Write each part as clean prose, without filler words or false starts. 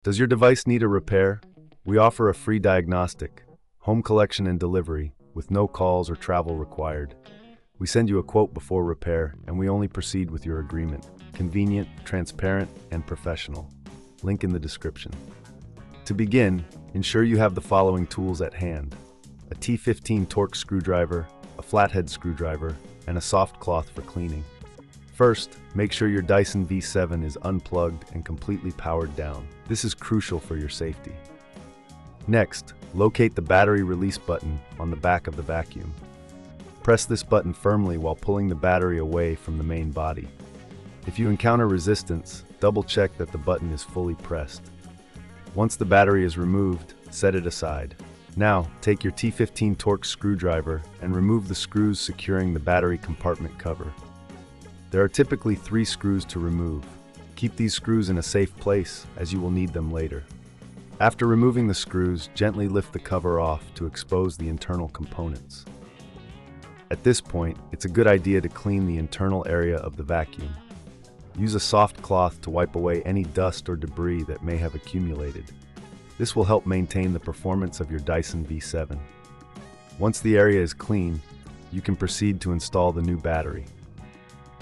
Does your device need a repair? We offer a free diagnostic, home collection and delivery, with no calls or travel required. We send you a quote before repair, and we only proceed with your agreement. Convenient, transparent, and professional. Link in the description. To begin, ensure you have the following tools at hand: a T15 Torx screwdriver, a flathead screwdriver, and a soft cloth for cleaning. First, make sure your Dyson V7 is unplugged and completely powered down. This is crucial for your safety. Next, locate the battery release button on the back of the vacuum. Press this button firmly while pulling the battery away from the main body. If you encounter resistance, double-check that the button is fully pressed. Once the battery is removed, set it aside. Now, take your T15 Torx screwdriver and remove the screws securing the battery compartment cover. There are typically 3 screws to remove. Keep these screws in a safe place, as you will need them later. After removing the screws, gently lift the cover off to expose the internal components. At this point, it's a good idea to clean the internal area of the vacuum. Use a soft cloth to wipe away any dust or debris that may have accumulated. This will help maintain the performance of your Dyson V7. Once the area is clean, you can proceed to install the new battery.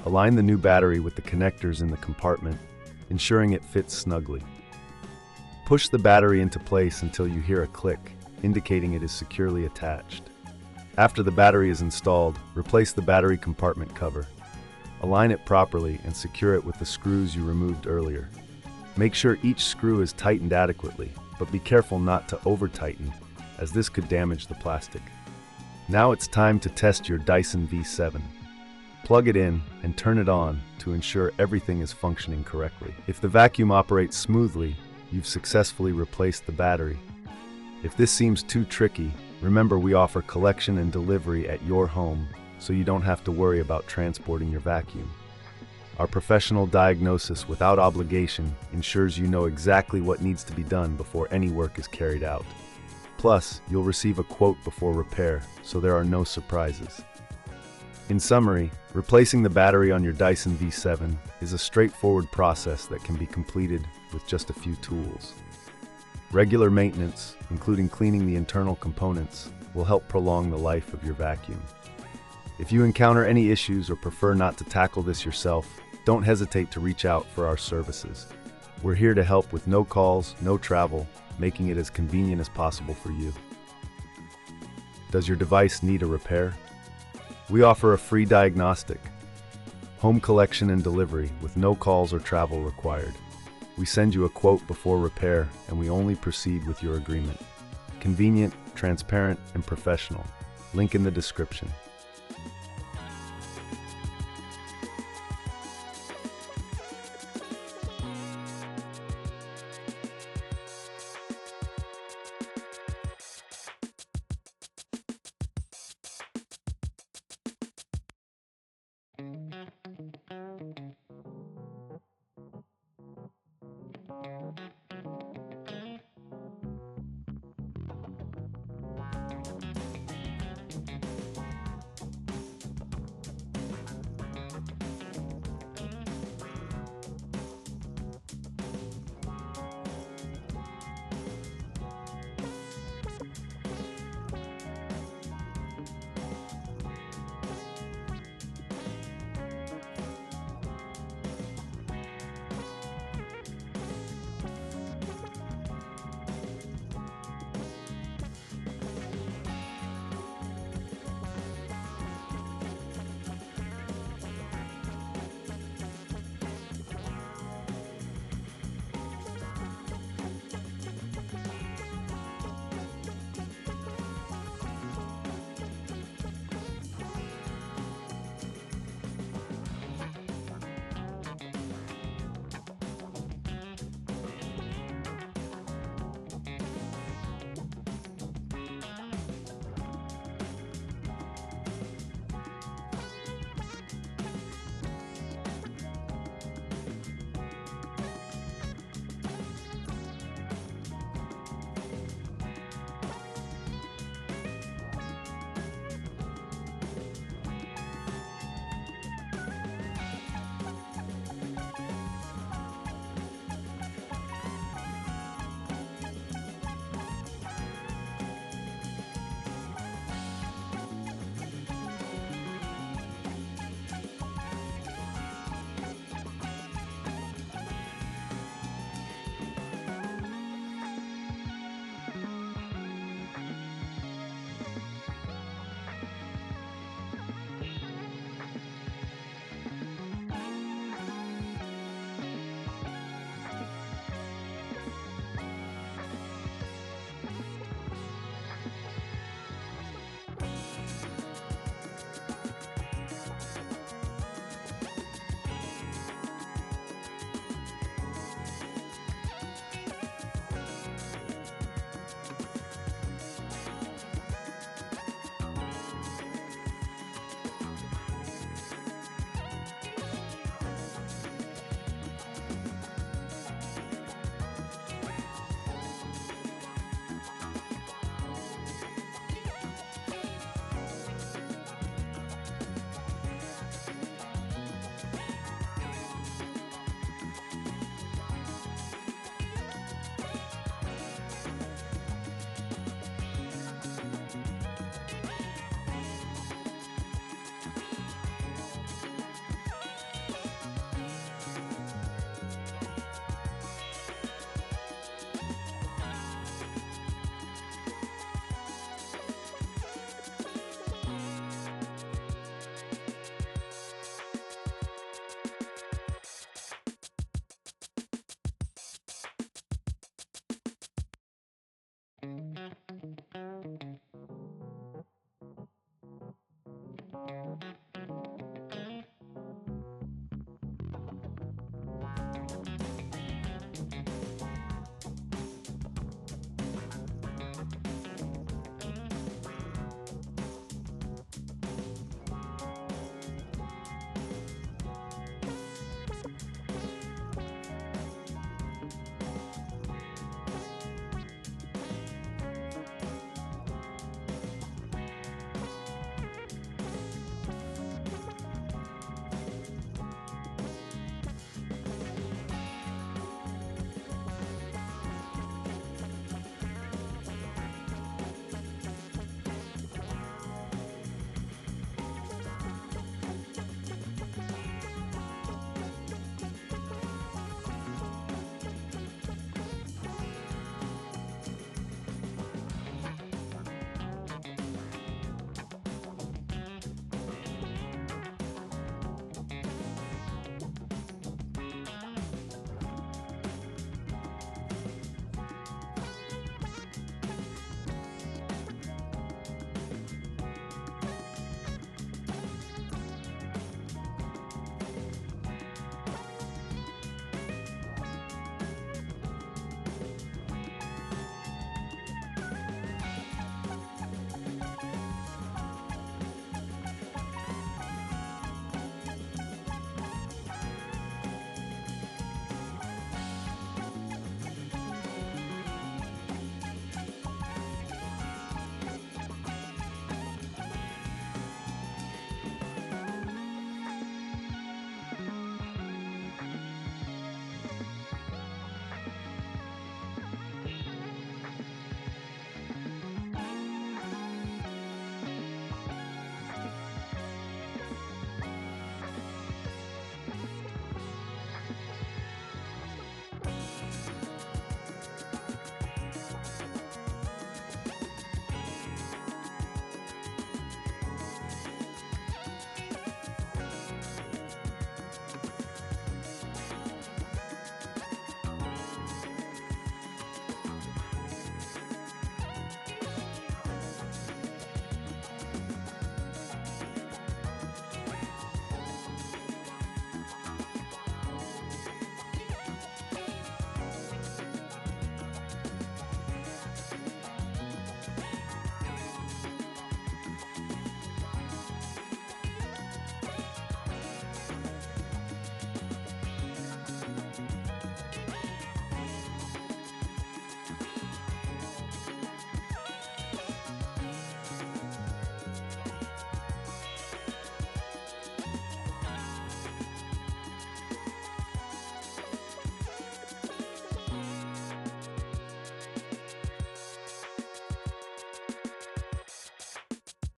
Align the new battery with the connectors in the compartment, ensuring it fits snugly. Push the battery into place until you hear a click, indicating it is securely attached. After the battery is installed, replace the battery compartment cover. Align it properly and secure it with the screws you removed earlier. Make sure each screw is tightened adequately, but be careful not to over-tighten, as this could damage the plastic. Now it's time to test your Dyson V7. Plug it in and turn it on to ensure everything is functioning correctly. If the vacuum operates smoothly, you've successfully replaced the battery. If this seems too tricky, remember we offer collection and delivery at your home, so you don't have to worry about transporting your vacuum. Our professional diagnosis without obligation ensures you know exactly what needs to be done before any work is carried out. Plus, you'll receive a quote before repair, so there are no surprises. In summary, replacing the battery on your Dyson V7 is a straightforward process that can be completed with just a few tools. Regular maintenance, including cleaning the internal components, will help prolong the life of your vacuum. If you encounter any issues or prefer not to tackle this yourself, don't hesitate to reach out for our services. We're here to help with no calls, no travel, making it as convenient as possible for you. Does your device need a repair? We offer a free diagnostic, home collection and delivery with no calls or travel required. We send you a quote before repair, and we only proceed with your agreement. Convenient, transparent, and professional. Link in the description.